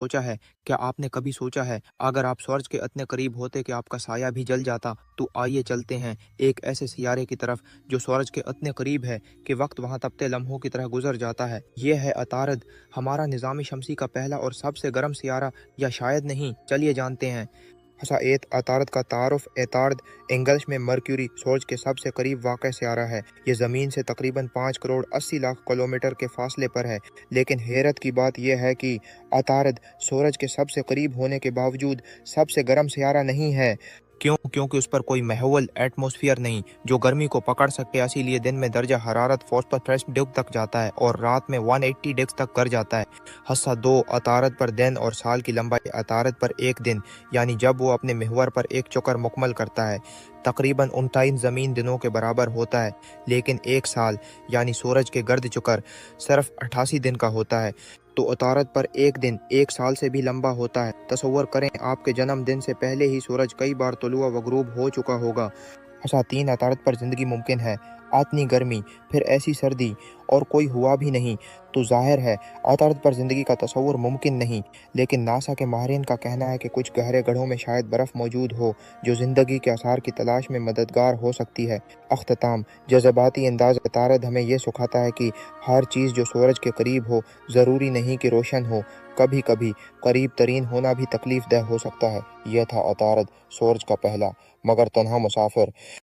सोचा है? क्या आपने कभी सोचा है अगर आप सूरज के इतने करीब होते कि आपका साया भी जल जाता? तो आइए चलते हैं एक ऐसे सियारे की तरफ जो सूरज के इतने करीब है कि वक्त वहां तपते लम्हों की तरह गुजर जाता है। ये है अतारद, हमारा निज़ामी शमसी का पहला और सबसे गर्म सियारा, या शायद नहीं। चलिए जानते हैं। हसाएत अतारद का तारुफ। एतार्द इंग्लिश में मरक्यूरी सूरज के सबसे करीब वाक़ सियारा है। ये ज़मीन से तकरीबन 5 करोड़ 80 लाख किलोमीटर के फासले पर है। लेकिन हैरत की बात यह है कि अतारद सूरज के सबसे करीब होने के बावजूद सबसे गर्म सियारा नहीं है। क्यों? क्योंकि उस पर कोई महवल एटमॉस्फेयर नहीं जो गर्मी को पकड़ सके। इसीलिए दिन में दर्जा हरारत 45 डिग्री तक जाता है और रात में 180 डिग्री तक कर जाता है। हस्सा दो अतारद पर दिन और साल की लंबाई अतारद पर एक दिन, यानी जब वो अपने महवर पर एक चक्कर मुकम्मल करता है, तकरीबन 29 ज़मीन दिनों के बराबर होता है। लेकिन एक साल यानी सूरज के गर्द चक्कर सिर्फ 88 दिन का होता है। तो अतारद पर एक दिन एक साल से भी लंबा होता है। तसव्वुर करें आपके जन्मदिन से पहले ही सूरज कई बार तुलुआ व गुरूब हो चुका होगा। अच्छा, 3 अतारद पर ज़िंदगी मुमकिन है। इतनी गर्मी, फिर ऐसी सर्दी, और कोई हुआ भी नहीं, तो जाहिर है अतारद पर ज़िंदगी का तसव्वुर मुमकिन नहीं। लेकिन नासा के माहिरीन का कहना है कि कुछ गहरे गड्ढों में शायद बर्फ़ मौजूद हो जो ज़िंदगी के आसार की तलाश में मददगार हो सकती है। अख्ताम जज़बाती अंदाज अतारद हमें यह सिखाता है कि हर चीज़ जो सूरज के करीब हो ज़रूरी नहीं कि रोशन हो। कभी कभी करीब तरीन होना भी तकलीफ दह हो सकता है। यह था अतारद, सूरज का पहला मगर तन्हा मुसाफिर।